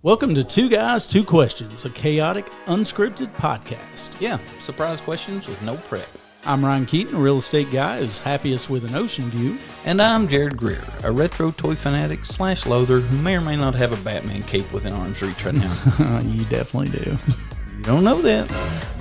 Welcome to Two Guys, Two Questions, a chaotic, unscripted podcast. Yeah, surprise questions with no prep. I'm Ryan Keeton, a real estate guy who's happiest with an ocean view. And I'm Jarrod Greer, a retro toy fanatic / loather who may or may not have a Batman cape within arm's reach right now. You definitely do. You don't know that.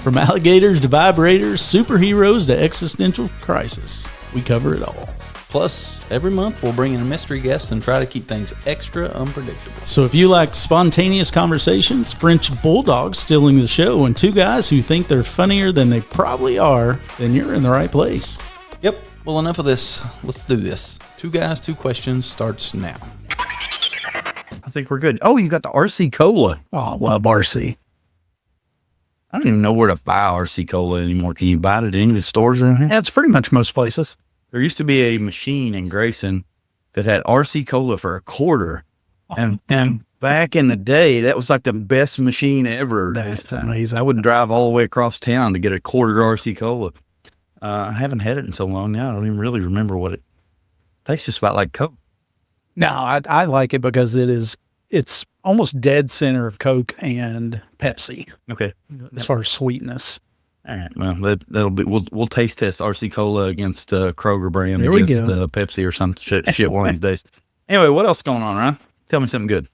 From alligators to vibrators, superheroes to existential crisis, we cover it all. Plus, every month we'll bring in a mystery guest and try to keep things extra unpredictable. So if you like spontaneous conversations, French bulldogs stealing the show, and two guys who think they're funnier than they probably are, then you're in the right place. Yep. Well, enough of this. Let's do this. Two Guys, Two Questions starts now. I think we're good. Oh, you got the RC Cola. Oh, I love RC. I don't even know where to buy RC Cola anymore. Can you buy it at any of the stores around here? Yeah, it's pretty much most places. There used to be a machine in Grayson that had RC Cola for $0.25. And back in the day, that was like the best machine ever. That's amazing. I would drive all the way across town to get a quarter RC Cola. I haven't had it in so long now. I don't even really remember what it tastes just about like Coke. No, I like it because it's almost dead center of Coke and Pepsi. Okay. As far as sweetness. All right. Well, that'll be. We'll taste test RC Cola against Kroger brand There we against go. Pepsi or some shit one of these days. Anyway, what else going on, Ryan? Tell me something good.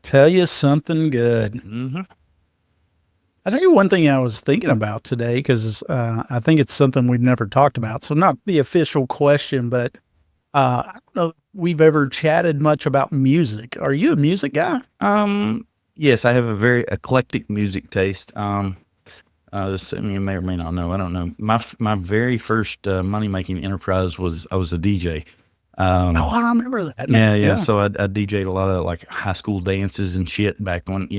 Tell you something good. Mm-hmm. I'll tell you one thing I was thinking about today because I think it's something we've never talked about. So not the official question, but I don't know if we've ever chatted much about music. Are you a music guy? Yes, I have a very eclectic music taste. You may or may not know. I don't know. My very first money making enterprise was I was a DJ. I remember that. Yeah. So I DJ'd a lot of like high school dances and shit back when,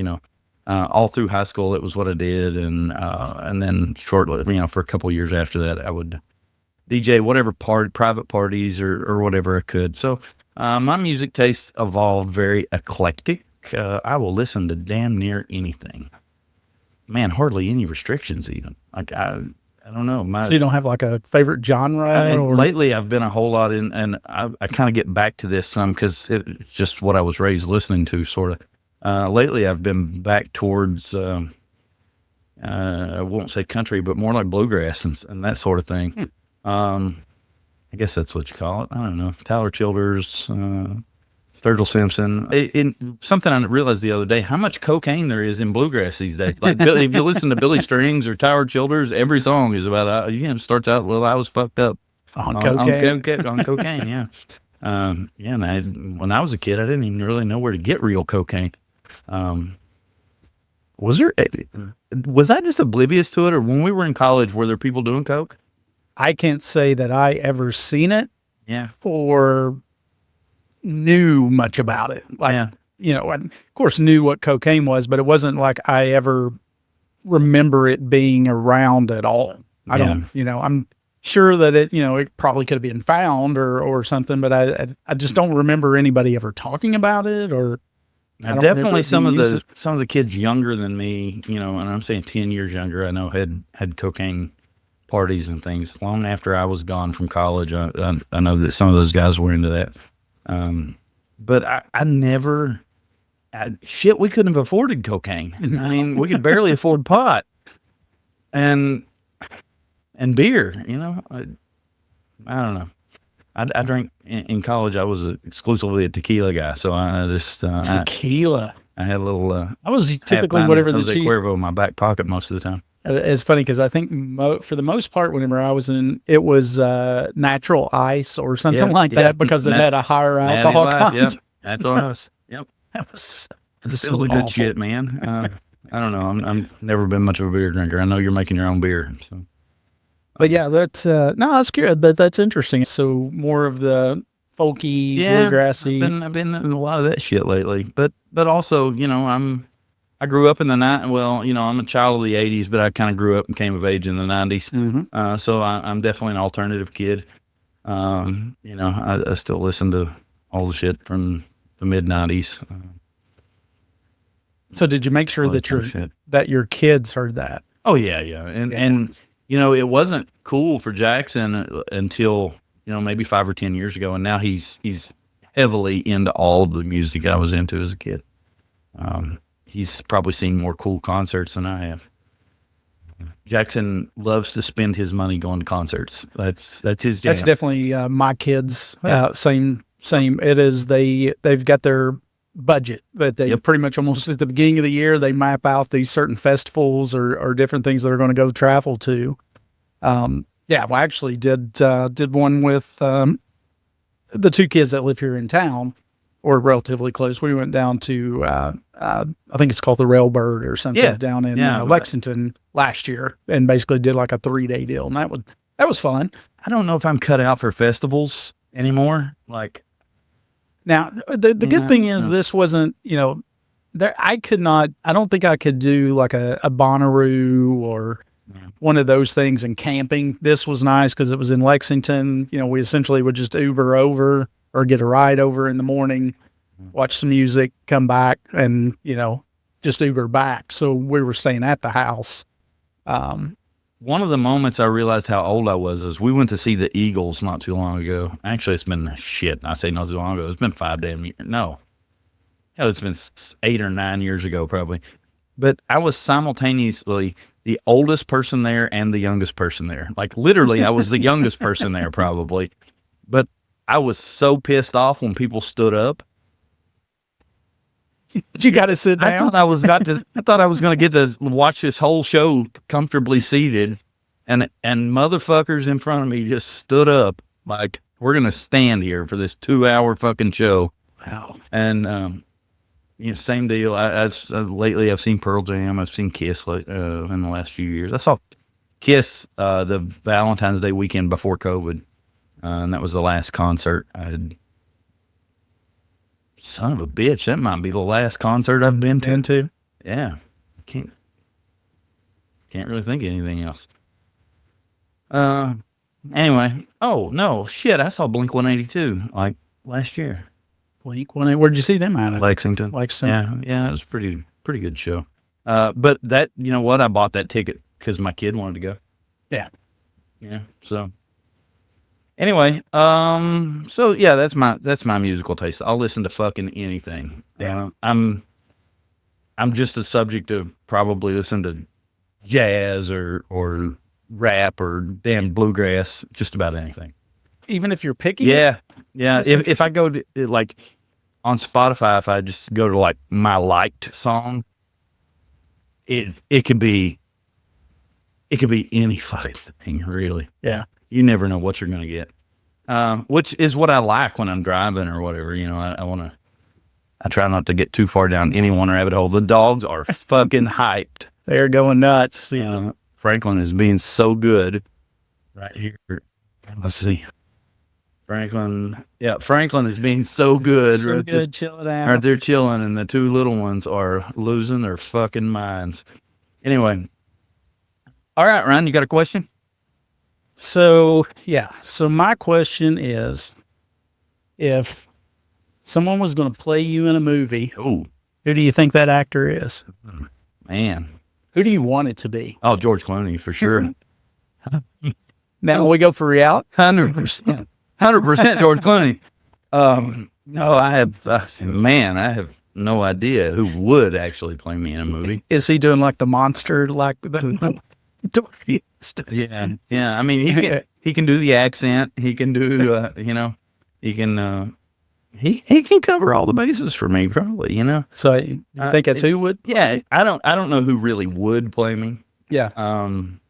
all through high school, it was what I did. And then shortly, for a couple of years after that, I would DJ whatever private parties or whatever I could. So my music taste evolved very eclectic. I will listen to damn near anything. Man, hardly any restrictions even. Like I don't know. So you don't have like a favorite genre? Lately, I've been a whole lot in, and I kind of get back to this some because it's just what I was raised listening to, sort of. Lately, I've been back towards, I won't say country, but more like bluegrass and that sort of thing. I guess that's what you call it. I don't know. Tyler Childers, Sturgill Simpson. Something I realized the other day, how much cocaine there is in bluegrass these days. Like if you listen to Billy Strings or Tyler Childers, every song is about, starts out, well, I was fucked up. On cocaine? On cocaine, yeah. And when I was a kid, I didn't even really know where to get real cocaine. Was I just oblivious to it? Or when we were in college, were there people doing coke? I can't say that I ever seen it. Yeah. Or knew much about it. I, of course knew what cocaine was, but it wasn't like I ever remember it being around at all. I don't, I'm sure that it probably could have been found or something, but I just don't remember anybody ever talking about it or. Now, definitely some of the kids younger than me, and I'm saying 10 years younger, I know had cocaine parties and things long after I was gone from college. I know that some of those guys were into that. But I never, we couldn't have afforded cocaine. I mean, we could barely afford pot and beer, I don't know. I drank in college. I was exclusively a tequila guy. So I just, tequila. I had a little, I was typically whatever the Jose Cuervo in my back pocket most of the time. It's funny because I think for the most part, whenever I was it was natural ice or something like that because it had a higher alcohol content. Yep. Natural ice. Yep. That's still the good shit, man. I don't know. I'm never been much of a beer drinker. I know you're making your own beer. So. But yeah, that's that's good. But that's interesting. So more of the folky, bluegrassy. I've been in a lot of that shit lately. But also, I grew up in the I'm a child of the 80s, but I kind of grew up and came of age in the 90s. Mm-hmm. So I'm definitely an alternative kid. I still listen to all the shit from the mid 90s. So did you make sure that your kids heard that? Oh yeah. And it wasn't cool for Jackson until, maybe 5 or 10 years ago. And now he's heavily into all of the music I was into as a kid. He's probably seen more cool concerts than I have. Jackson loves to spend his money going to concerts. That's his jam. That's definitely my kids. Same. It is they've got their budget, but they pretty much almost at the beginning of the year they map out these certain festivals or different things that are going to go travel to. Yeah, well, I actually did one with the two kids that live here in town, or relatively close. We went down to I think it's called the Railbird or something down in Lexington last year, and basically did like a 3-day deal, and that was fun. I don't know if I'm cut out for festivals anymore. Like, now the good thing is this wasn't, there. I don't think I could do like a Bonnaroo or one of those things in camping. This was nice because it was in Lexington. We essentially would just Uber over or get a ride over in the morning, watch some music, come back, and, just Uber back. So we were staying at the house. One of the moments I realized how old I was is we went to see the Eagles not too long ago. Actually, it's been shit. I say not too long ago. It's been 5 damn years. No. Hell, it's been 8 or 9 years ago, probably. But I was simultaneously the oldest person there and the youngest person there. Like, literally, I was the youngest person there, probably. But I was so pissed off when people stood up. You got to sit down. I thought I was going to get to watch this whole show comfortably seated, and motherfuckers in front of me just stood up like, we're going to stand here for this 2-hour fucking show. Wow. And same deal. Lately I've seen Pearl Jam. I've seen Kiss in the last few years. I saw Kiss the Valentine's Day weekend before COVID, and that was the last concert I had. Son of a bitch, that might be the last concert I've been to. Yeah. Can't really think of anything else. Anyway. Oh, no. Shit, I saw Blink-182, like, last year. Blink-182. Where'd you see them out of? Lexington. Yeah, it was pretty good show. But that, you know what? I bought that ticket because my kid wanted to go. Yeah. Yeah, so... Anyway, so yeah, that's my musical taste. I'll listen to fucking anything. Yeah. I'm just a subject to probably listen to jazz or rap or damn bluegrass, just about anything. Even if you're picky? Yeah. If I go to, like, on Spotify, if I just go to, like, my liked song, it could be any fucking thing, really. Yeah. You never know what you're going to get, which is what I like when I'm driving or whatever. I try not to get too far down any one rabbit hole. The dogs are fucking hyped. They're going nuts. Franklin is being so good right here. Let's see. Franklin is being so good. So right good, chilling out. Right, they're chilling, and the two little ones are losing their fucking minds. Anyway. All right, Ryan, you got a question? So my question is, if someone was going to play you in a movie, who do you think that actor is? Man. Who do you want it to be? Oh, George Clooney, for sure. Now we go for reality? 100%. 100% George Clooney. No, I have no idea who would actually play me in a movie. Is he doing like the monster, like the... Yeah. I mean, he can do the accent. He can do, he can cover all the bases for me, probably. So you think that's who would? Yeah, I don't know who really would play me. Yeah. And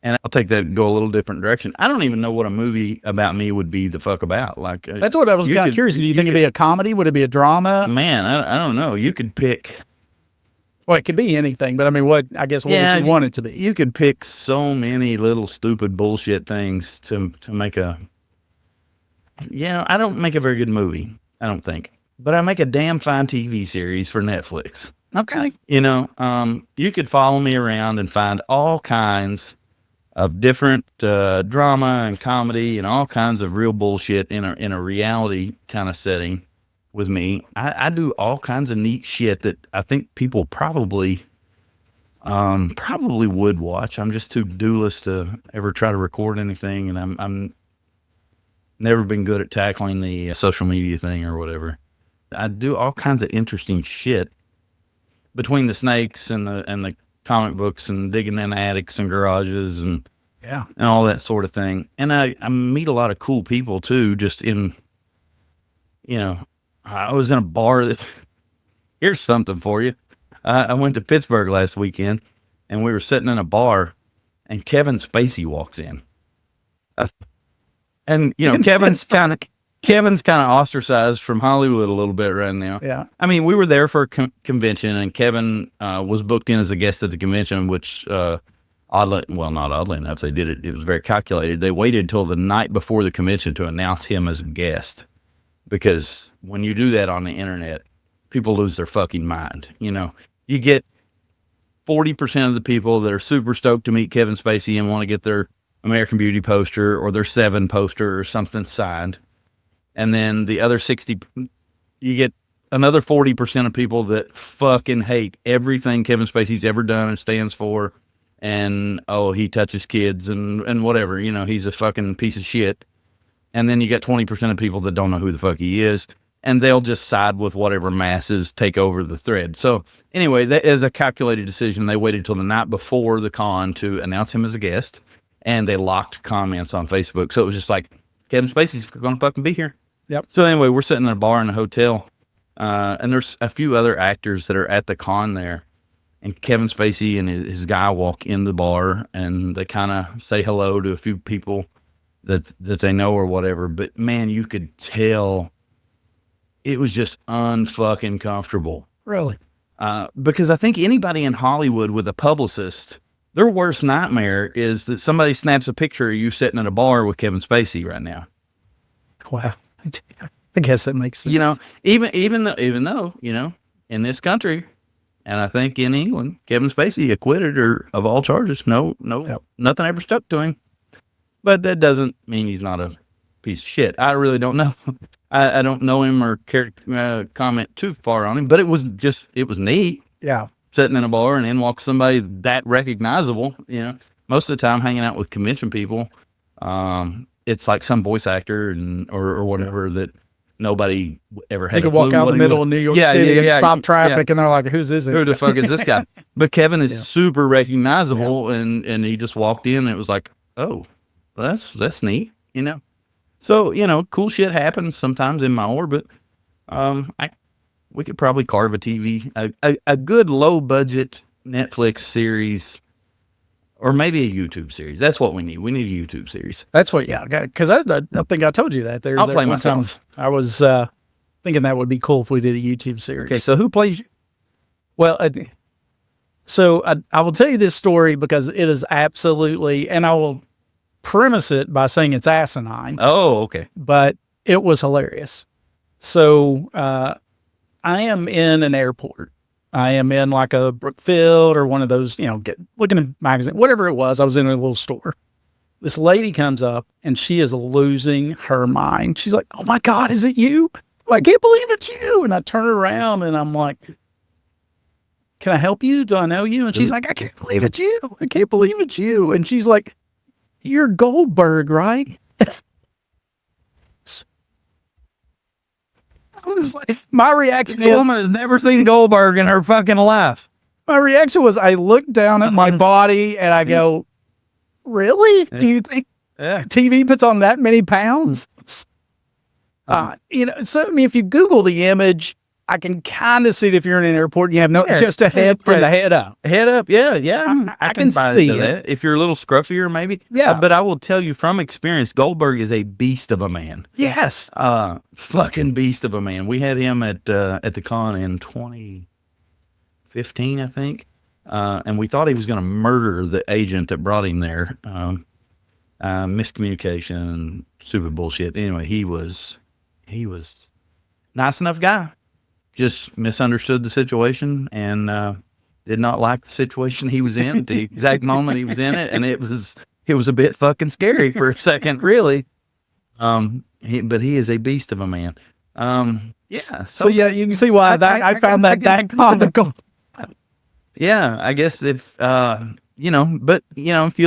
I'll take that and go a little different direction. I don't even know what a movie about me would be the fuck about. Like, that's what I was kind of curious. Do you think it'd be a comedy? Would it be a drama? Man, I don't know. You could pick. Well, it could be anything, but I mean, what would you want it to be? You could pick so many little stupid bullshit things to make I don't make a very good movie, I don't think. But I make a damn fine TV series for Netflix. Okay. You could follow me around and find all kinds of different drama and comedy and all kinds of real bullshit in a reality kind of setting. With me, I do all kinds of neat shit that I think people probably would watch. I'm just too dooless to ever try to record anything, and I'm never been good at tackling the social media thing or whatever. I do all kinds of interesting shit between the snakes and the comic books and digging in attics and garages and all that sort of thing. And I meet a lot of cool people too. Just in, I was in a bar that. Here's something for you. I went to Pittsburgh last weekend, and we were sitting in a bar, and Kevin Spacey walks in. And Kevin's kind of ostracized from Hollywood a little bit right now. Yeah. I mean, we were there for a convention, and Kevin was booked in as a guest at the convention, which not oddly enough, they did it. It was very calculated. They waited till the night before the convention to announce him as a guest, because when you do that on the internet, people lose their fucking mind. You get 40% of the people that are super stoked to meet Kevin Spacey and want to get their American Beauty poster or their Seven poster or something signed. And then the other 60, you get another 40% of people that fucking hate everything Kevin Spacey's ever done and stands for. And, he touches kids and whatever, he's a fucking piece of shit. And then you got 20% of people that don't know who the fuck he is. And they'll just side with whatever masses take over the thread. So anyway, that is a calculated decision. They waited till the night before the con to announce him as a guest, and they locked comments on Facebook. So it was just like, Kevin Spacey's going to fucking be here. Yep. So anyway, we're sitting in a bar in a hotel, and there's a few other actors that are at the con there. And Kevin Spacey and his guy walk in the bar, and they kind of say hello to a few people that they know or whatever. But man, you could tell it was just unfucking comfortable. Really? Because I think anybody in Hollywood with a publicist, their worst nightmare is that somebody snaps a picture of you sitting in a bar with Kevin Spacey right now. Wow. I guess that makes sense. Even though, in this country, and I think in England, Kevin Spacey acquitted of all charges. No, nothing ever stuck to him. But that doesn't mean he's not a piece of shit. I really don't know. I don't know him or care to comment too far on him, but it was neat. Yeah. Sitting in a bar and in walks somebody that recognizable. Most of the time hanging out with convention people, it's like some voice actor or whatever that nobody ever had. They could walk out in the middle of New York City, stop traffic, and they're like, "Who's this? Who the fuck is this guy?" But Kevin is super recognizable, and he just walked in, and it was like, "Oh, well, that's neat," So, cool shit happens sometimes in my orbit. We could probably carve a TV, a good low budget Netflix series, or maybe a YouTube series. That's what we need. We need a YouTube series. That's what, because I think I told you that. I'll play myself. I was thinking that would be cool if we did a YouTube series. Okay, so who plays you? Well, I will tell you this story because it is absolutely, and I will premise it by saying it's asinine. Oh, okay. But it was hilarious. So I am in an airport. I am in like a Brookfield or one of those, looking at magazine, whatever it was. I was in a little store. This lady comes up and she is losing her mind. She's like, "Oh my God, is it you? I can't believe it's you." And I turn around and I'm like, "Can I help you? Do I know you?" And she's like, "I can't believe it's you. I can't believe it's you." And she's like, "You're Goldberg, right?" I was like, my reaction This woman has never seen Goldberg in her fucking life. My reaction was I looked down at my body and I go, "Really? Do you think TV puts on that many pounds?" So I mean, if you Google the image, I can kind of see it if you're in an airport and you have just a head from the head up. Head up, yeah. I can see it. That. If you're a little scruffier, maybe. Yeah. But I will tell you from experience, Goldberg is a beast of a man. Yes. Fucking beast of a man. We had him at the con in 2015, I think. And we thought he was going to murder the agent that brought him there. Miscommunication, stupid bullshit. Anyway, he was nice enough guy. Just misunderstood the situation and did not like the situation he was in at the exact moment he was in it, and it was a bit fucking scary for a second, really. But he is a beast of a man. So you can see why I found that comical. Yeah, I guess if if you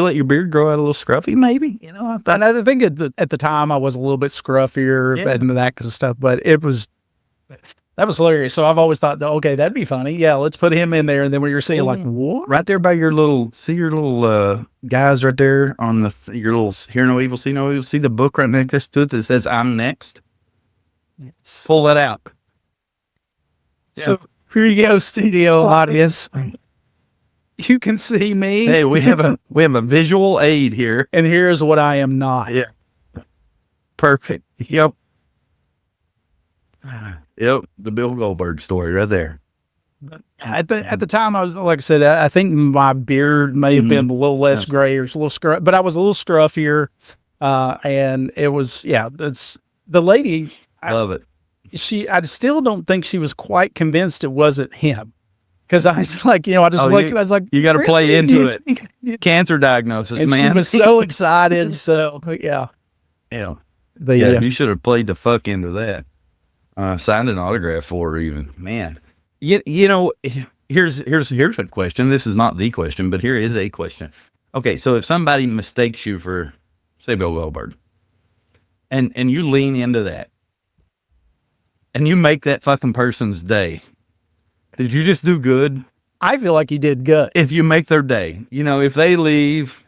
let your beard grow out a little scruffy, maybe I think at the time I was a little bit scruffier and that kind of stuff, but it was. That was hilarious. So I've always thought, okay, that'd be funny. Yeah, let's put him in there. And then when you're saying like, what? Right there by your little guys right there on your little hear no evil, see no evil. See the book right next to it that says I'm next? Yes. Pull that out. So here you go, studio audience. You can see me. Hey, we have a visual aid here. And here's what I am not. Yeah. Perfect. Yep. Yep. The Bill Goldberg story right there. At the time, I was, like I said, I think my beard may have been a little less gray or a little scruff, but I was a little scruffier. And it was, that's the lady. I love it. I still don't think she was quite convinced it wasn't him. Cause I was like, I just looked and I was like, you got to play into it. Cancer diagnosis, and man. She was so excited. So yeah. Yeah. Yeah. You should have played the fuck into that. Signed an autograph for her even, man. Here's a question. This is not the question, but here is a question. Okay. So if somebody mistakes you for, say, Bill Goldberg, and you lean into that and you make that fucking person's day, did you just do good? I feel like you did good. If you make their day, if they leave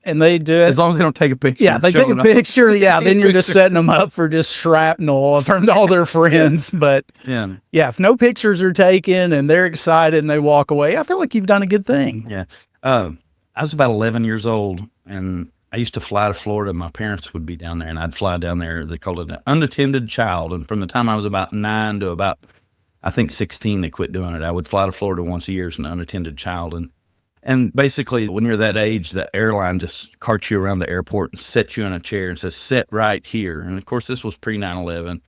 and they do it, as long as they don't take a picture. Yeah, they take a picture. Yeah, then you're just setting them up for just shrapnel from all their friends. But yeah, if no pictures are taken and they're excited and they walk away, I feel like you've done a good thing. Yeah. I was about 11 years old and I used to fly to Florida. My parents would be down there and I'd fly down there. They called it an unattended child. And from the time I was about 9 to about, I think 16, they quit doing it. I would fly to Florida once a year as an unattended child. And basically, when you're that age, the airline just carts you around the airport and sets you in a chair and says, sit right here. And of course, this was pre 9/11.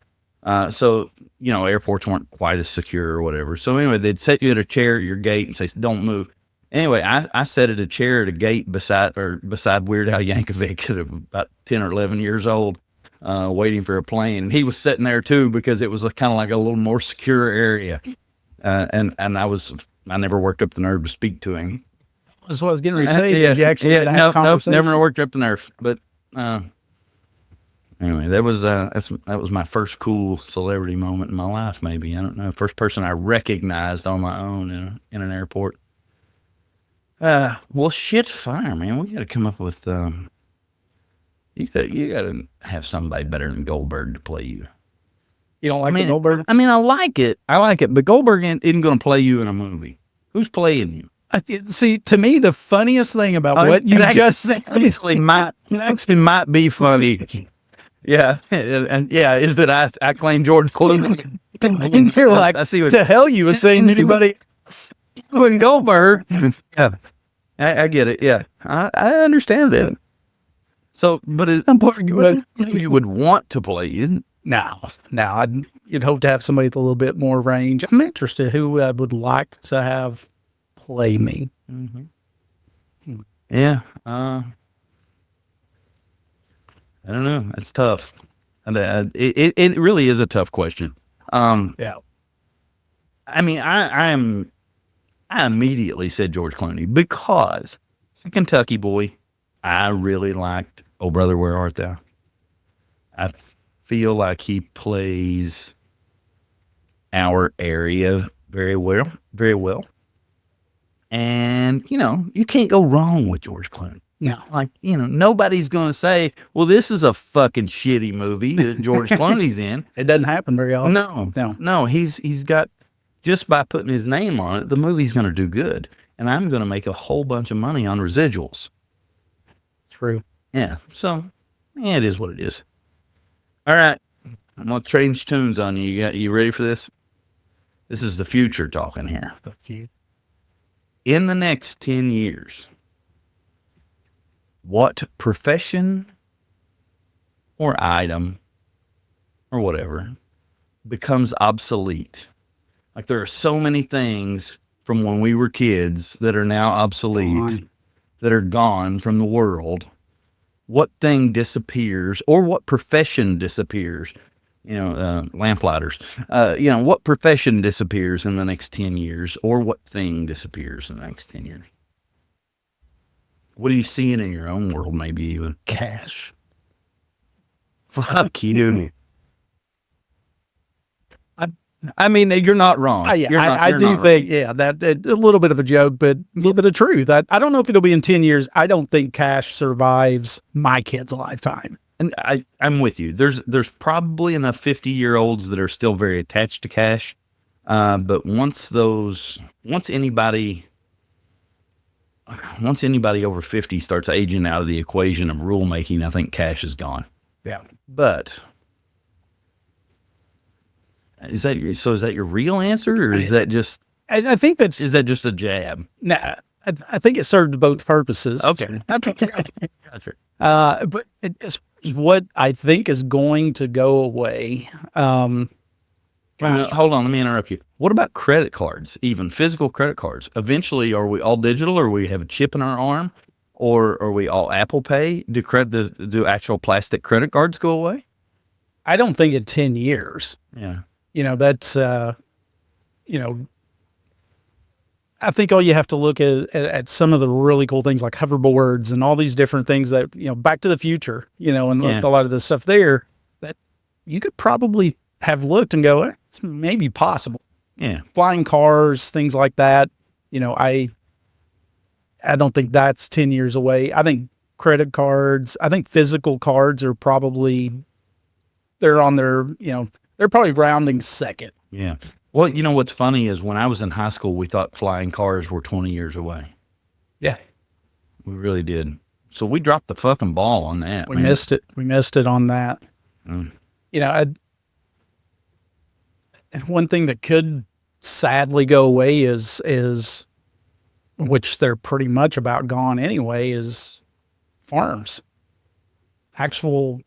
So, airports weren't quite as secure or whatever. So anyway, they'd set you at a chair at your gate and say, don't move. Anyway, I sat at a chair at a gate beside Weird Al Yankovic at about 10 or 11 years old. Waiting for a plane, and he was sitting there too because it was kind of like a little more secure area, and I never worked up the nerve to speak to him. That's what I was getting ready to say. Did you actually have a conversation? Never worked up the nerve. But anyway, that was my first cool celebrity moment in my life. Maybe, I don't know, first person I recognized on my own in an airport. Well, shit, fire, man. We got to come up with. You got to have somebody better than Goldberg to play you. You don't like Goldberg? I mean, I like it, but Goldberg isn't going to play you in a movie. Who's playing you? See, to me, the funniest thing about what you just said might be funny. Yeah, and is that I claim George Clooney. And you're like, I see what to hell you was saying anybody else. When Goldberg. Yeah, I get it. Yeah, I understand that. So, but you would want to play you. No, you'd hope to have somebody with a little bit more range. I'm interested who I would like to have play me. Mm-hmm. Yeah. I don't know. That's tough. And it really is a tough question. Yeah. I mean, I immediately said George Clooney because he's a Kentucky boy. I really liked Oh Brother, Where Art Thou? I feel like he plays our area very well. And, you can't go wrong with George Clooney. No. Like, nobody's going to say, well, this is a fucking shitty movie that George Clooney's in. It doesn't happen very often. No. He's got, just by putting his name on it, the movie's going to do good. And I'm going to make a whole bunch of money on residuals. True. Yeah. So, it is what it is. All right. I'm going to change tunes on you. You ready for this? This is the future talking here. In the next 10 years, what profession or item or whatever becomes obsolete? Like, there are so many things from when we were kids that are now obsolete, that are gone from the world. What thing disappears, or what profession disappears? Lamplighters. What profession disappears in the next 10 years, or what thing disappears in the next 10 years? What are you seeing in your own world, maybe even? Cash. Fuck you. I mean, you're not wrong. I do think, that a little bit of a joke, but a little bit of truth. I don't know if it'll be in 10 years. I don't think cash survives my kid's lifetime. And I'm with you. There's probably enough 50-year-olds that are still very attached to cash. But once anybody over 50 starts aging out of the equation of rulemaking, I think cash is gone. Yeah. But is that your real answer, or is that just? I think is that just a jab? Nah, I think it served both purposes. Okay. Gotcha. But it's what I think is going to go away. Hold on, let me interrupt you. What about credit cards, even physical credit cards? Eventually, are we all digital, or we have a chip in our arm, or are we all Apple Pay? Do actual plastic credit cards go away? I don't think in 10 years. Yeah. That's, I think all you have to look at some of the really cool things like hoverboards and all these different things that, Back to the Future, and a lot of the stuff there that you could probably have looked and go, it's maybe possible. Yeah. Flying cars, things like that. I don't think that's 10 years away. I think credit cards, I think physical cards are probably, they're on their, they're probably rounding second. Yeah. Well, what's funny is when I was in high school, we thought flying cars were 20 years away. Yeah. We really did. So we dropped the fucking ball on that. We missed it. We missed it on that. Mm. One thing that could sadly go away is which they're pretty much about gone anyway, is farms. Actual,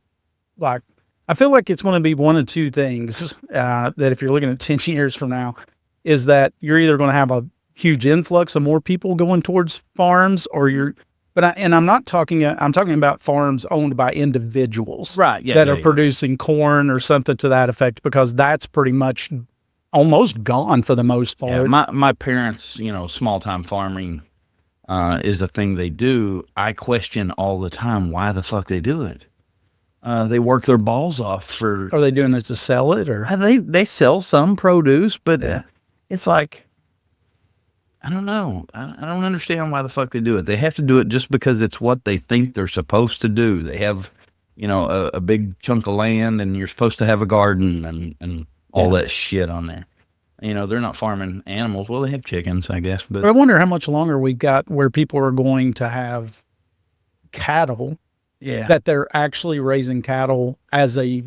I feel like it's going to be one of two things that if you're looking at 10 years from now, is that you're either going to have a huge influx of more people going towards farms, or I'm not talking, I'm talking about farms owned by individuals, right? Yeah, that are producing corn or something to that effect, because that's pretty much almost gone for the most part. Yeah, my parents, small time farming is a thing they do. I question all the time why the fuck they do it. They work their balls off for. Are they doing it to sell it, or they sell some produce, but it's like, I don't know. I don't understand why the fuck they do it. They have to do it just because it's what they think they're supposed to do. They have, a big chunk of land, and you're supposed to have a garden and all that shit on there. They're not farming animals. Well, they have chickens, I guess. But I wonder how much longer we've got where people are going to have cattle. Yeah. That they're actually raising cattle as a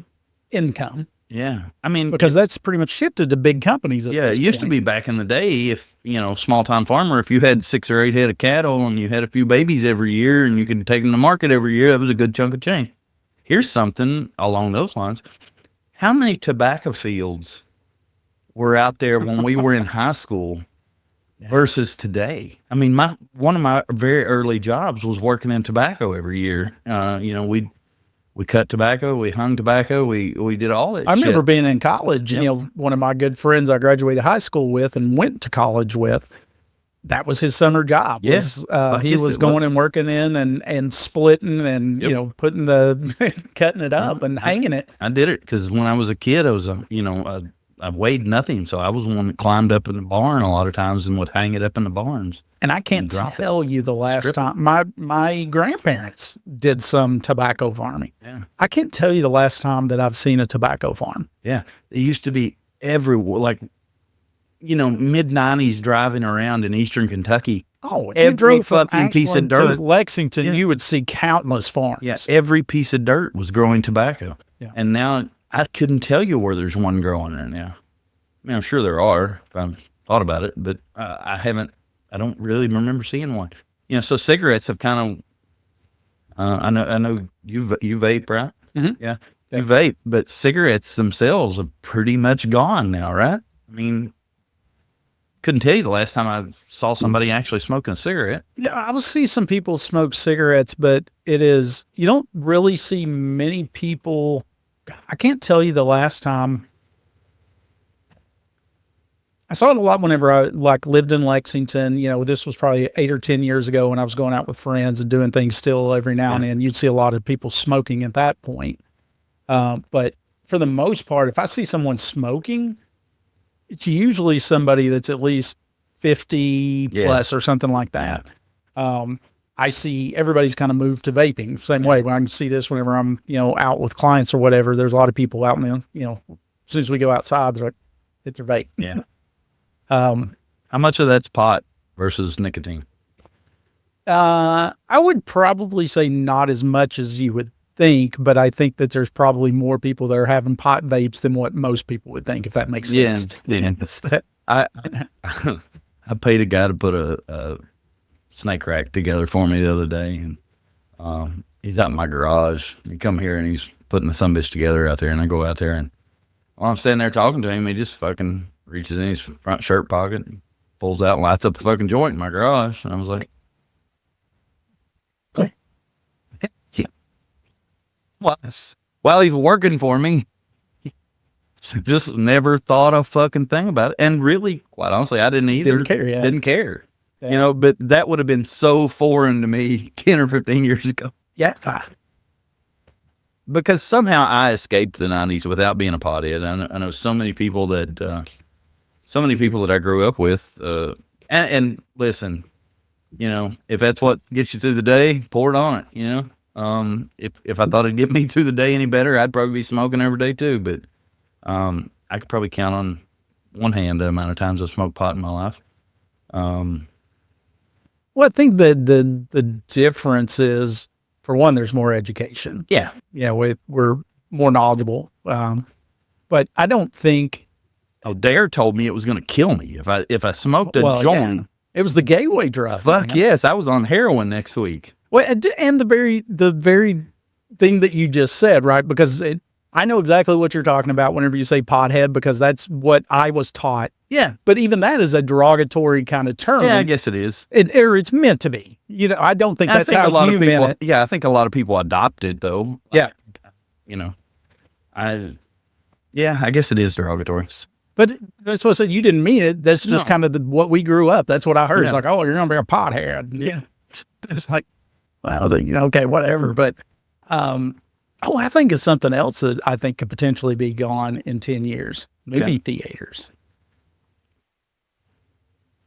income. Yeah. I mean, because that's pretty much shifted to big companies. It used to be back in the day, if, small time farmer, if you had 6 or 8 head of cattle and you had a few babies every year and you could take them to market every year, that was a good chunk of change. Here's something along those lines. How many tobacco fields were out there when we were in high school versus today? I mean, one of my very early jobs was working in tobacco every year. We cut tobacco, we hung tobacco, we did all that shit. I remember being in college, one of my good friends I graduated high school with and went to college with, that was his summer job. Yes. He was going and working in and splitting and, putting cutting it up and hanging it. I did it because when I was a kid, I was, I weighed nothing. So I was one that climbed up in the barn a lot of times and would hang it up in the barns. And I can't tell you the last time my grandparents did some tobacco farming. Yeah. I can't tell you the last time that I've seen a tobacco farm. Yeah. It used to be everywhere, like, mid-90s driving around in eastern Kentucky. Oh, every fucking piece of dirt. To Lexington, you would see countless farms. Yes. Every piece of dirt was growing tobacco. Yeah. And now I couldn't tell you where there's one growing there now. I mean, I'm sure there are if I've thought about it, but I don't really remember seeing one. So cigarettes have kind of, I know you vape, right? Mm-hmm. Yeah. You vape, but cigarettes themselves are pretty much gone now, right? I mean, couldn't tell you the last time I saw somebody actually smoking a cigarette. Yeah, I will see some people smoke cigarettes, but you don't really see many people. I can't tell you the last time. I saw it a lot whenever I lived in Lexington. This was probably 8 or 10 years ago when I was going out with friends and doing things still every now and then. You'd see a lot of people smoking at that point. But for the most part, if I see someone smoking, it's usually somebody that's at least 50 plus or something like that. I see everybody's kind of moved to vaping same way. When I can see this whenever I'm, out with clients or whatever, there's a lot of people out in the, as soon as we go outside, they're like, hit their vape. Yeah. How much of that's pot versus nicotine? I would probably say not as much as you would think, but I think that there's probably more people that are having pot vapes than what most people would think, if that makes sense. Yeah. I paid a guy to put a snake rack together for me the other day, and he's out in my garage. He come here and he's putting the sumbitch together out there, and I go out there, and while I'm standing there talking to him, he just fucking reaches in his front shirt pocket, and pulls out and lights up a fucking joint in my garage. And I was like, yeah. Well, while he's working for me, just never thought a fucking thing about it. And really, quite honestly, I didn't either. Didn't care. Yeah. But that would have been so foreign to me 10 or 15 years ago. Yeah. Because somehow I escaped the 90s without being a pothead. I know so many people that I grew up with. And listen, if that's what gets you through the day, pour it on it, If I thought it'd get me through the day any better, I'd probably be smoking every day too. But I could probably count on one hand the amount of times I've smoked pot in my life. Well, I think that the difference is, for one, there's more education. Yeah. Yeah, we're more knowledgeable. But I don't think... Oh, Dare told me it was going to kill me if I smoked a joint. Yeah. It was the gateway drug. Fuck yes, I was on heroin next week. Well, and the very thing that you just said, right? Because I know exactly what you're talking about whenever you say pothead, because that's what I was taught. Yeah. But even that is a derogatory kind of term. Yeah, I guess it is. Or it's meant to be. I don't think that's how you meant it. Yeah, I think a lot of people adopt it, though. Yeah. I guess it is derogatory. But that's what I said. You didn't mean it. That's just kind of what we grew up. That's what I heard. Yeah. It's like, oh, you're going to be a pothead. Yeah. It's like, well, okay, whatever. But, I think it's something else that I think could potentially be gone in 10 years. Maybe theaters.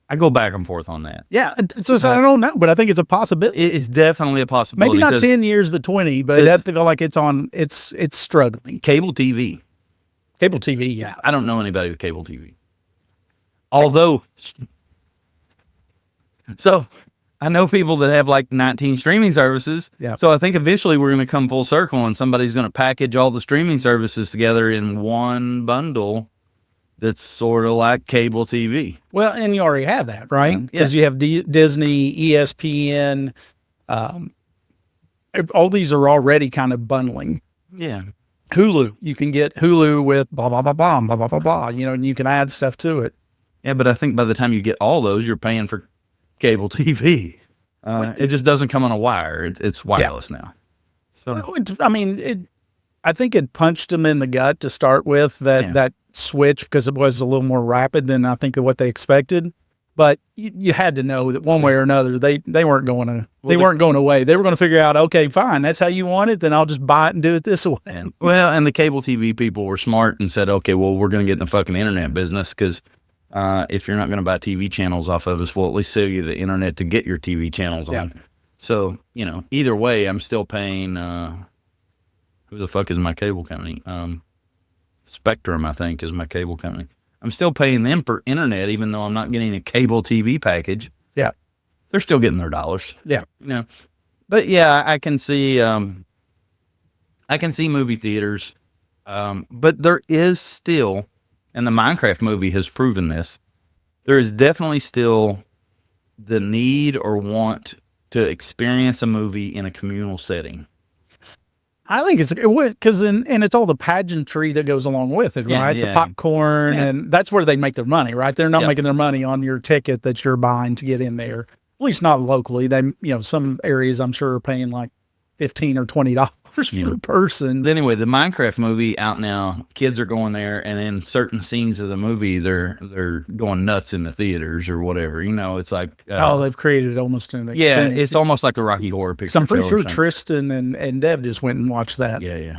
I go back and forth on that. Yeah. So I don't know, but I think it's a possibility. It's definitely a possibility. Maybe not 10 years, but 20, but I feel like it's struggling. Cable TV. Cable TV, yeah. I don't know anybody with cable TV. Although, so I know people that have like 19 streaming services. Yeah. So I think eventually we're going to come full circle and somebody's going to package all the streaming services together in one bundle that's sort of like cable TV. Well, and you already have that, right? Because you have Disney, ESPN, all these are already kind of bundling. Yeah. Hulu, you can get Hulu with blah, blah, blah, blah, blah, blah, blah, blah, and you can add stuff to it. Yeah, but I think by the time you get all those, you're paying for cable TV. It just doesn't come on a wire. It's wireless now. So I think it punched them in the gut to start with, that switch, because it was a little more rapid than I think of what they expected. But you had to know that one way or another, they weren't going to weren't going away. They were going to figure out, okay, fine, that's how you want it, then I'll just buy it and do it this way. And the cable TV people were smart and said, okay, well, we're going to get in the fucking internet business, because if you're not going to buy TV channels off of us, we'll at least sell you the internet to get your TV channels on. So, either way, I'm still paying, who the fuck is my cable company? Spectrum, I think, is my cable company. I'm still paying them for internet, even though I'm not getting a cable TV package. Yeah. They're still getting their dollars. Yeah. But yeah, I can see movie theaters. But there is still, and the Minecraft movie has proven this, there is definitely still the need or want to experience a movie in a communal setting. I think it would, because and it's all the pageantry that goes along with it, right? Yeah. The popcorn, and that's where they make their money, right? They're not making their money on your ticket that you're buying to get in there. At least not locally. They, some areas I'm sure are paying like $15 or $20 per person. Anyway, the Minecraft movie out now, kids are going there, and in certain scenes of the movie, they're going nuts in the theaters or whatever. It's like they've created almost an experience. Yeah, it's almost like a Rocky Horror Picture Show. I'm pretty sure Tristan and Deb just went and watched that. Yeah.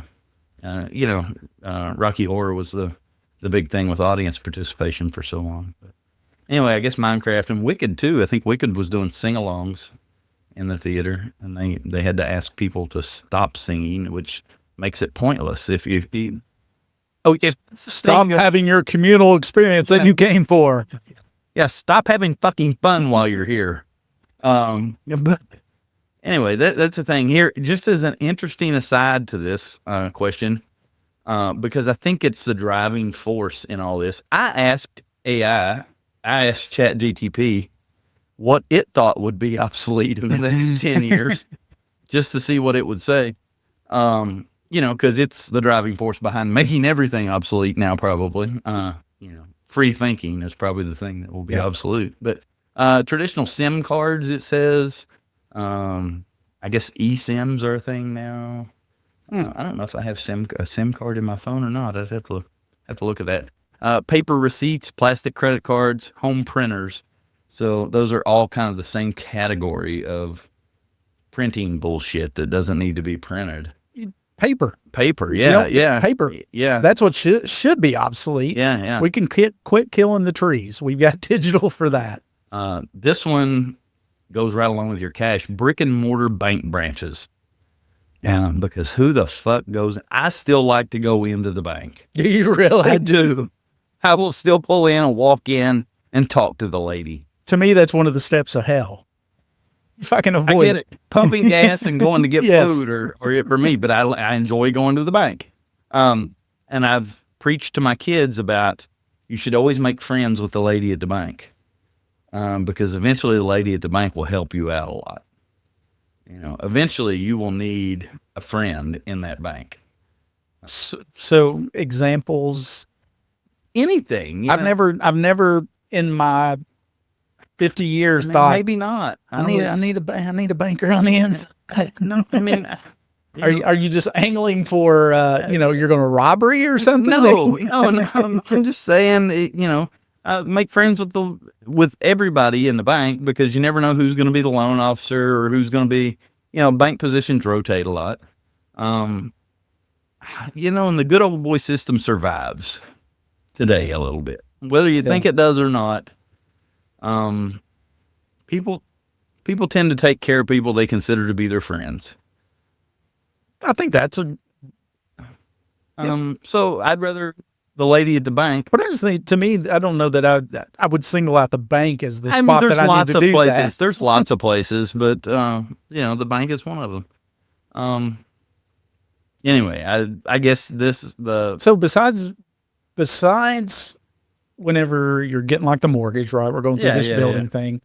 Rocky Horror was the the big thing with audience participation for so long. But anyway, I guess Minecraft and Wicked too. I think Wicked was doing sing-alongs in the theater, and they had to ask people to stop singing, which makes it pointless. If stop having your communal experience that you came for. Yeah, stop having fucking fun while you're here. But anyway, that's the thing here. Just as an interesting aside to this question, because I think it's the driving force in all this. I asked ChatGTP what it thought would be obsolete in the next 10 years, just to see what it would say. Because it's the driving force behind making everything obsolete now, probably. Free thinking is probably the thing that will be obsolete. But traditional SIM cards, it says, I guess eSIMs are a thing now. I don't know if I have a SIM card in my phone or not. I'd have to look at that. Paper receipts, plastic credit cards, home printers. So those are all kind of the same category of printing bullshit that doesn't need to be printed. Paper, yeah. Paper. Yeah. That's what should be obsolete. Yeah. We can quit killing the trees. We've got digital for that. This one goes right along with your cash. Brick and mortar bank branches. Because who the fuck goes? I still like to go into the bank. Do you really? I do. I will still pull in and walk in and talk to the lady. To me, that's one of the steps of hell. If I can avoid I get it. Pumping gas and going to get Yes. food or for me, but I enjoy going to the bank. And I've preached to my kids about you should always make friends with the lady at the bank. Because eventually the lady at the bank will help you out a lot. Eventually you will need a friend in that bank. So examples, Anything. I've never in my 50 years thought maybe not. I need a banker on the inside. No, I mean, Are you just angling for you're going to robbery or something? No. I'm just saying, make friends with everybody in the bank, because you never know who's going to be the loan officer or who's going to be, bank positions rotate a lot. And the good old boy system survives today a little bit, whether you think it does or not. People tend to take care of people they consider to be their friends. I think that's So I'd rather the lady at the bank. But I just think, to me, I don't know that I would single out the bank as the spot there's that I lots need to of do places. that. There's lots of places, but the bank is one of them. Anyway, I guess this is So besides whenever you're getting like the mortgage, right? We're going through this building thing.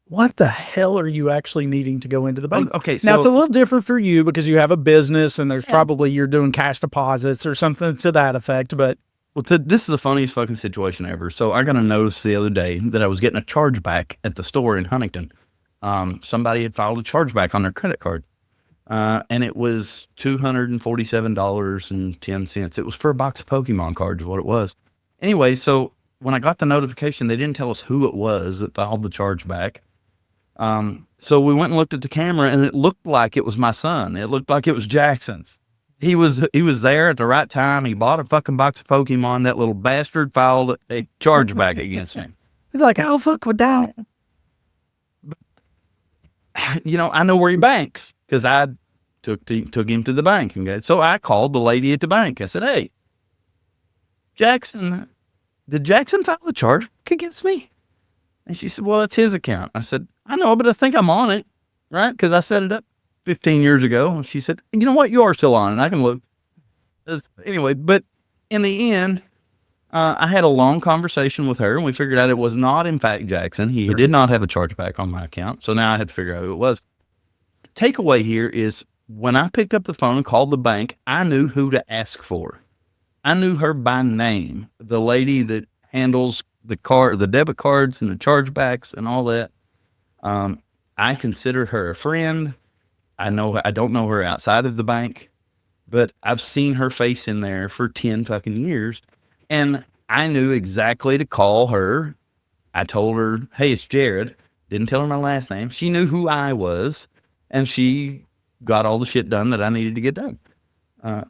What the hell are you actually needing to go into the bank? Okay, now so it's a little different for you because you have a business and there's probably you're doing cash deposits or something to that effect. But this is the funniest fucking situation ever. So I got a notice the other day that I was getting a chargeback at the store in Huntington. Somebody had filed a chargeback on their credit card. And it was $247.10. It was for a box of Pokemon cards, is what it was. Anyway, so when I got the notification, they didn't tell us who it was that filed the chargeback. So we went and looked at the camera, and it looked like it was my son. It looked like it was Jackson. He was there at the right time. He bought a fucking box of Pokemon. That little bastard filed a chargeback against him. he's like, how fuck would that? I know where he banks because I took him to the bank. Okay? So I called the lady at the bank. I said, hey, Jackson, did Jackson file a charge against me? And she said, well, it's his account. I said, I know, but I think I'm on it, right? Because I set it up 15 years ago. And she said, you know what? You are still on it. I can look. Anyway, but in the end, I had a long conversation with her, and we figured out it was not, in fact, Jackson. He did not have a chargeback on my account. So now I had to figure out who it was. The takeaway here is when I picked up the phone and called the bank, I knew who to ask for. I knew her by name, the lady that handles the debit cards and the chargebacks and all that. I consider her a friend. I don't know her outside of the bank, but I've seen her face in there for 10 fucking years. And I knew exactly to call her. I told her, hey, it's Jarrod. Didn't tell her my last name. She knew who I was, and she got all the shit done that I needed to get done.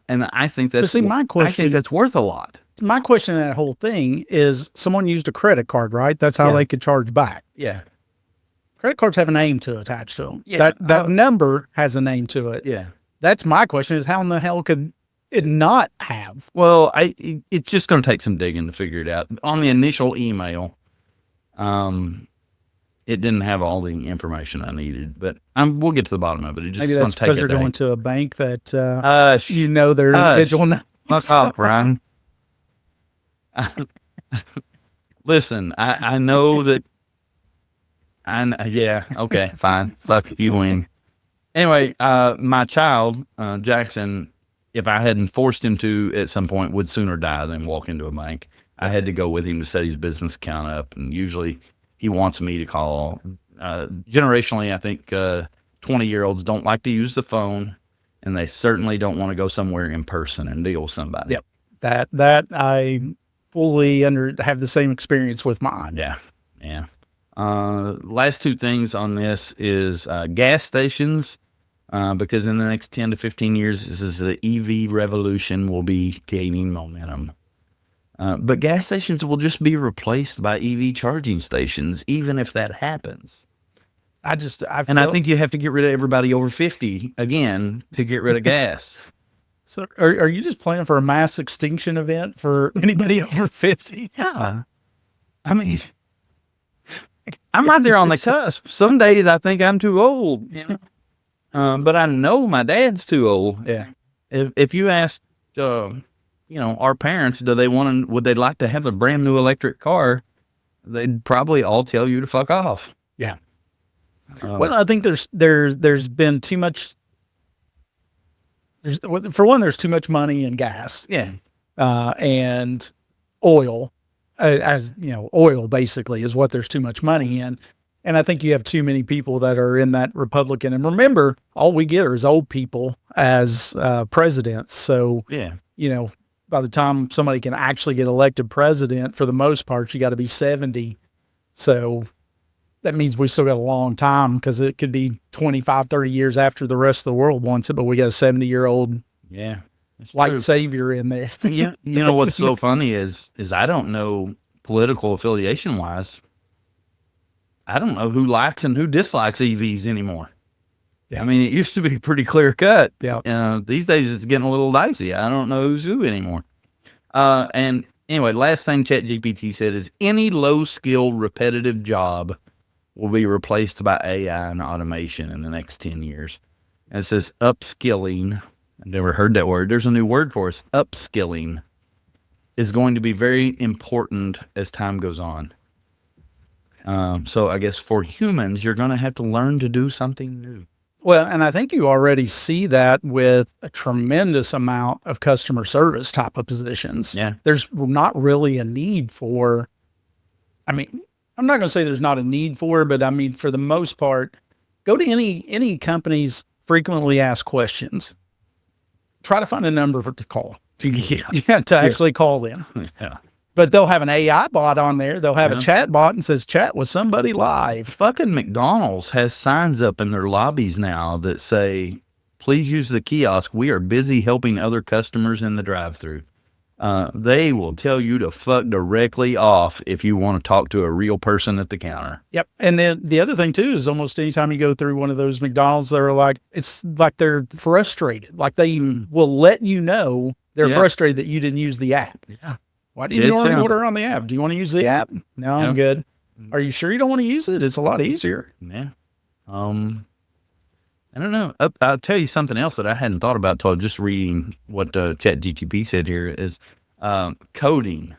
And I think that's, my question, I think that's worth a lot. my question in that whole thing is someone used a credit card, right? That's how they could charge back. Yeah. Credit cards have a name to attach to them. Yeah. That number has a name to it. Yeah. That's my question is how in the hell could it not have? Well, it's just going to take some digging to figure it out. On the initial email, it didn't have all the information I needed, but we'll get to the bottom of it. It just Maybe that's because you're going to a bank that their individual. Fuck off, Ryan. Listen, I know that. Yeah, okay, fine. Fuck, you win. Anyway, my child, Jackson, if I hadn't forced him to at some point, would sooner die than walk into a bank. I had to go with him to set his business account up, and usually he wants me to call. Generationally, I think 20-year-olds don't like to use the phone, and they certainly don't want to go somewhere in person and deal with somebody. Yep, that I fully have the same experience with mine. Yeah. Last two things on this is gas stations, because in the next 10 to 15 years, this is the EV revolution will be gaining momentum. But gas stations will just be replaced by EV charging stations, even if that happens. I think you have to get rid of everybody over 50 again to get rid of gas. So are you just planning for a mass extinction event for anybody over 50? Yeah. I mean, I'm right there on the cusp. Some days I think I'm too old, but I know my dad's too old. Yeah. If you asked, our parents, would they like to have a brand new electric car? They'd probably all tell you to fuck off. Yeah. Well, I think there's been too much. For one, there's too much money in gas. Yeah. And oil. Oil basically is what there's too much money in. And I think you have too many people that are in that Republican. And remember, all we get is old people as presidents. So, by the time somebody can actually get elected president, for the most part, you got to be 70. So that means we still got a long time because it could be 25, 30 years after the rest of the world wants it. But we got a 70-year-old light savior in there. Yeah. You know what's so funny is I don't know political affiliation wise. I don't know who likes and who dislikes EVs anymore. Yeah. I mean, it used to be pretty clear cut. Yeah. These days it's getting a little dicey. I don't know who's who anymore. And anyway, last thing ChatGPT said is any low skill repetitive job will be replaced by AI and automation in the next 10 years. And it says upskilling. I've never heard that word. There's a new word for us. Upskilling is going to be very important as time goes on. So I guess for humans, you're going to have to learn to do something new. Well, and I think you already see that with a tremendous amount of customer service type of positions. Yeah. There's not really a need for, I'm not going to say there's not a need for, but for the most part, go to any company's frequently asked questions. Try to find a number to call. To actually call them. Yeah. But they'll have an AI bot on there. They'll have a chat bot and says, chat with somebody live. Fucking McDonald's has signs up in their lobbies now that say, please use the kiosk. We are busy helping other customers in the drive-thru. They will tell you to fuck directly off if you want to talk to a real person at the counter. Yep. And then the other thing too is almost anytime you go through one of those McDonald's, it's like they're frustrated. Like they will let you know they're frustrated that you didn't use the app. Yeah. Why didn't you order on the app? Do you want to use the app? No, I'm good. Are you sure you don't want to use it? It's a lot easier. Yeah. I don't know. I'll tell you something else that I hadn't thought about until just reading what ChatGPT said here is coding.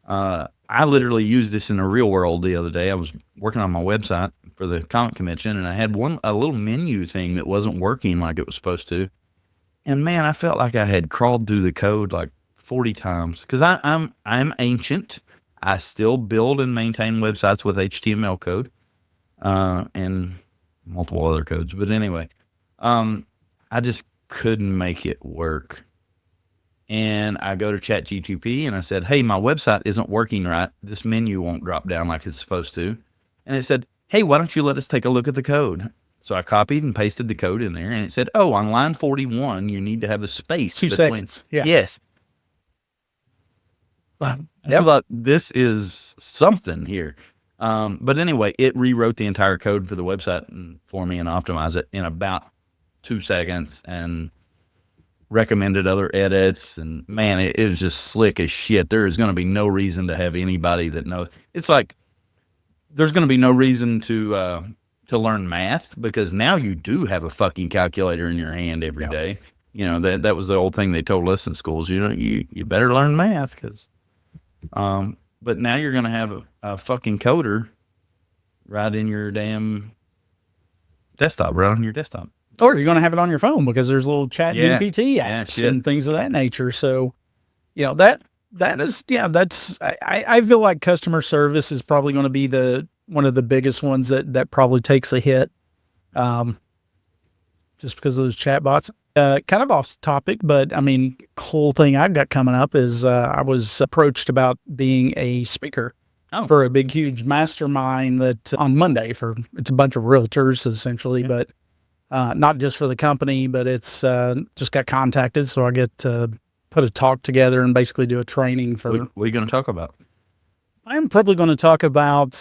I literally used this in the real world the other day. I was working on my website for the comic convention, and I had a little menu thing that wasn't working like it was supposed to. And man, I felt like I had crawled through the code like 40 times because I'm ancient. I still build and maintain websites with HTML code and multiple other codes. But anyway, I just couldn't make it work. And I go to ChatGPT and I said, hey, my website isn't working right. This menu won't drop down like it's supposed to. And it said, hey, why don't you let us take a look at the code? So I copied and pasted the code in there, and it said, oh, on line 41, you need to have a space. 2 seconds. Yeah. Yes. I thought this is something here. But anyway, it rewrote the entire code for the website for me and optimized it in about 2 seconds and recommended other edits. And man, it was just slick as shit. There is going to be no reason to have anybody that knows. It's like there's going to be no reason to learn math, because now you do have a fucking calculator in your hand every day. You know, that was the old thing they told us in schools. You better learn math, because but now you're going to have a fucking coder right in your damn desktop, right on your desktop. Or you're going to have it on your phone, because there's little chat GPT apps and things of that nature. So, you know, that is, I feel like customer service is probably going to be one of the biggest ones that probably takes a hit. Just because of those chatbots. Kind of off topic, but I mean, cool thing I've got coming up is I was approached about being a speaker for a big, huge mastermind that on Monday it's a bunch of realtors essentially, but not just for the company, but it's just got contacted. So I get to put a talk together and basically do a training for. What are you going to talk about? I'm probably going to talk about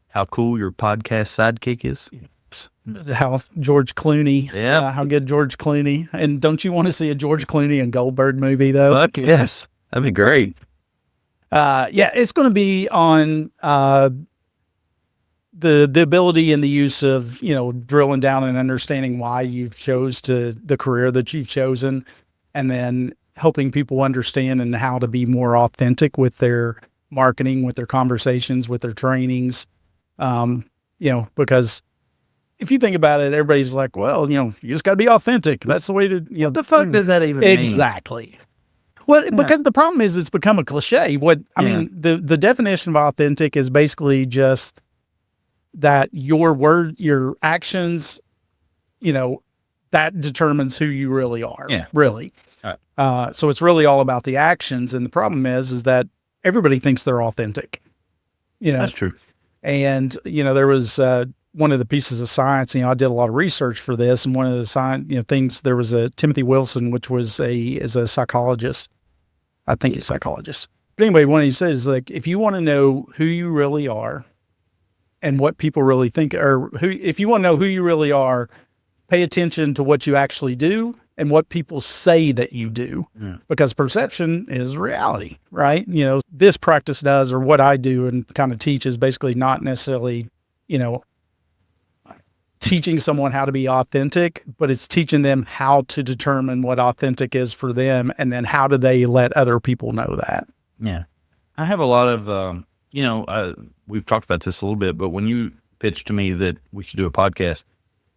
how cool your podcast sidekick is. How George Clooney, how good George Clooney, and don't you want to see a George Clooney and Goldberg movie though? Fuck yes, that'd be great. It's going to be on the ability and the use of, you know, drilling down and understanding why you've chose the career that you've chosen, and then helping people understand and how to be more authentic with their marketing, with their conversations, with their trainings. You know, because if you think about it, everybody's like, well, you know, you just got to be authentic. That's the way to, you know. What the fuck does that even mean? Exactly. Well, because the problem is it's become a cliche. I mean, the definition of authentic is basically just that your actions, you know, that determines who you really are. Yeah. Really. So it's really all about the actions. And the problem is that everybody thinks they're authentic. You know, that's true. And, you know, there was, one of the pieces of science, you know, I did a lot of research for this, and one of the science, you know, things, there was a Timothy Wilson, which is a psychologist. I think he's a psychologist. But anyway, what he says is, like, if you want to know who you really are and what people really think, or if you want to know who you really are, pay attention to what you actually do and what people say that you do, because perception is reality, right? You know, this practice does, or what I do and kind of teach, is basically not necessarily, you know, teaching someone how to be authentic, but it's teaching them how to determine what authentic is for them, and then how do they let other people know that. Yeah. I have a lot of, you know, we've talked about this a little bit, but when you pitched to me that we should do a podcast,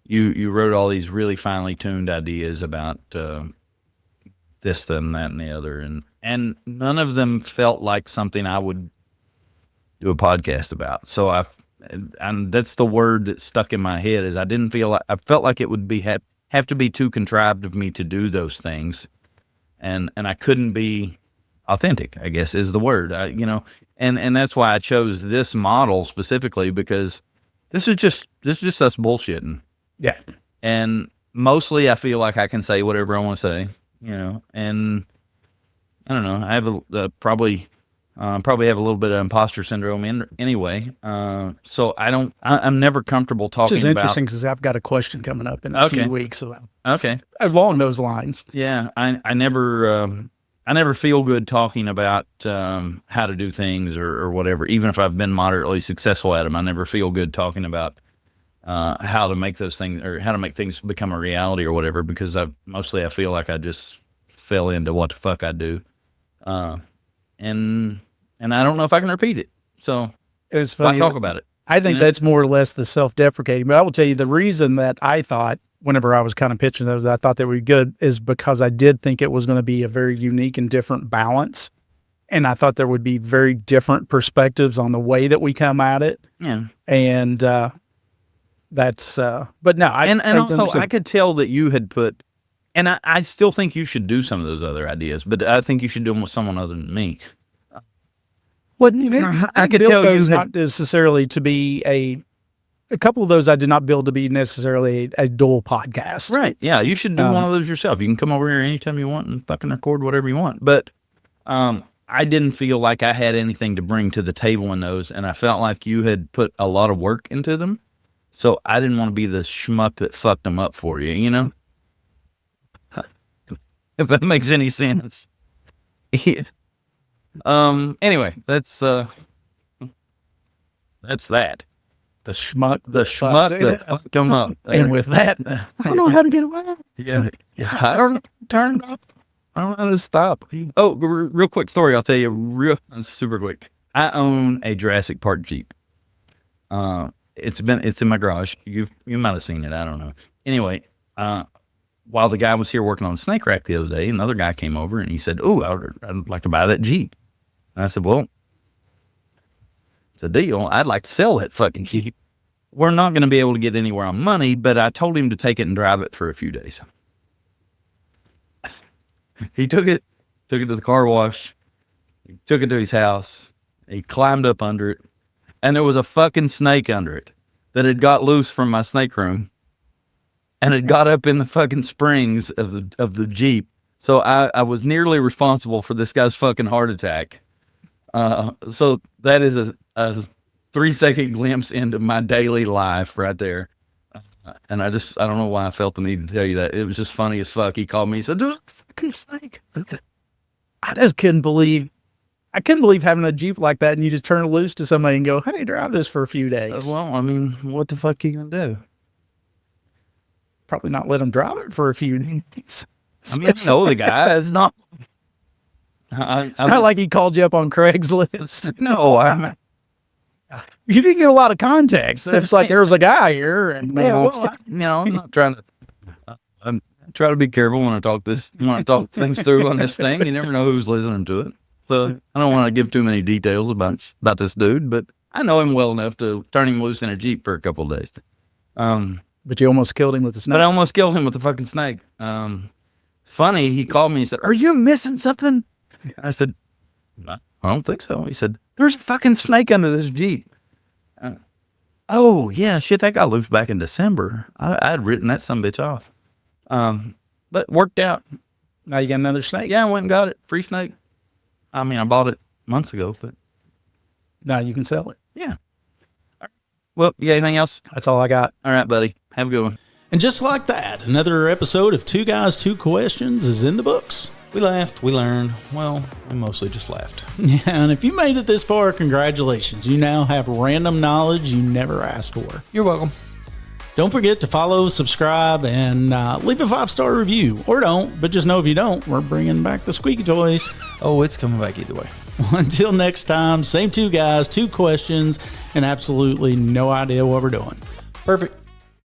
you wrote all these really finely tuned ideas about this, then that, and the other, and none of them felt like something I would do a podcast about. So and that's the word that stuck in my head, is I felt like it would have to be too contrived of me to do those things. And I couldn't be authentic, I guess is the word, you know, and that's why I chose this model specifically, because this is just us bullshitting. Yeah. And mostly I feel like I can say whatever I want to say, you know, and I don't know, I have probably have a little bit of imposter syndrome anyway. So I'm never comfortable talking about. Which is interesting, because I've got a question coming up in a few weeks along those lines. Yeah. I never feel good talking about how to do things or whatever. Even if I've been moderately successful at them, I never feel good talking about how to make those things, or how to make things become a reality or whatever, because I feel like I just fell into what the fuck I do. And I don't know if I can repeat it. So it was funny. Why talk about it? I think that's more or less the self-deprecating. But I will tell you, the reason that I thought, whenever I was kind of pitching those, I thought they would be good, is because I did think it was going to be a very unique and different balance. And I thought there would be very different perspectives on the way that we come at it. Yeah. And that's, but no. I could tell that you had put, and I still think you should do some of those other ideas, but I think you should do them with someone other than me. Well, I could tell you not necessarily to be a couple of those I did not build to be necessarily a dual podcast. Right. Yeah. You should do one of those yourself. You can come over here anytime you want and fucking record whatever you want. But I didn't feel like I had anything to bring to the table in those. And I felt like you had put a lot of work into them. So I didn't want to be the schmuck that fucked them up for you, you know? If that makes any sense. Yeah. Anyway, that's that. The schmuck that fucked them up. And with that, I don't know how to get away. Yeah. I don't know. Turn it off. I don't know how to stop. Oh, real quick story. I'll tell you super quick. I own a Jurassic Park Jeep. It's in my garage. You might have seen it. I don't know. Anyway, while the guy was here working on the snake rack the other day, another guy came over and he said, "Oh, I'd like to buy that Jeep." And I said, "Well, it's a deal. I'd like to sell that fucking Jeep. We're not going to be able to get anywhere on money, but I told him to take it and drive it for a few days." He took it to the car wash. He took it to his house. He climbed up under it, and there was a fucking snake under it that had got loose from my snake room. And it got up in the fucking springs of the Jeep. So I was nearly responsible for this guy's fucking heart attack. So that is a 3-second glimpse into my daily life right there. And I don't know why I felt the need to tell you that. It was just funny as fuck. He called me. He said, "Dude, fucking snake." I just couldn't believe having a Jeep like that and you just turn it loose to somebody and go, "Hey, drive this for a few days." Well, I mean, what the fuck are you going to do? Probably not let them drive it for a few days. I mean, I know the guy. It's not. It's not like he called you up on Craigslist. No, you didn't get a lot of context. It's like there was a guy here, and I'm not trying to. I'm trying to be careful when I talk things through on this thing. You never know who's listening to it, so I don't want to give too many details about this dude. But I know him well enough to turn him loose in a Jeep for a couple of days. But you almost killed him with the snake. But I almost killed him with the fucking snake. Funny, he called me and said, "Are you missing something?" I said, "I don't think so." He said, "There's a fucking snake under this Jeep." Oh, yeah, shit, that got loose back in December. I'd written that sumbitch off. But it worked out. Now you got another snake? Yeah, I went and got it. Free snake. I mean, I bought it months ago, but now you can sell it. Yeah. Well, you got anything else? That's all I got. All right, buddy. Have a good one. And just like that, another episode of Two Guys, Two Questions is in the books. We laughed, we learned. Well, we mostly just laughed. Yeah, and if you made it this far, congratulations. You now have random knowledge you never asked for. You're welcome. Don't forget to follow, subscribe, and leave a 5-star review. Or don't, but just know if you don't, we're bringing back the squeaky toys. Oh, it's coming back either way. Until next time, same two guys, two questions, and absolutely no idea what we're doing. Perfect.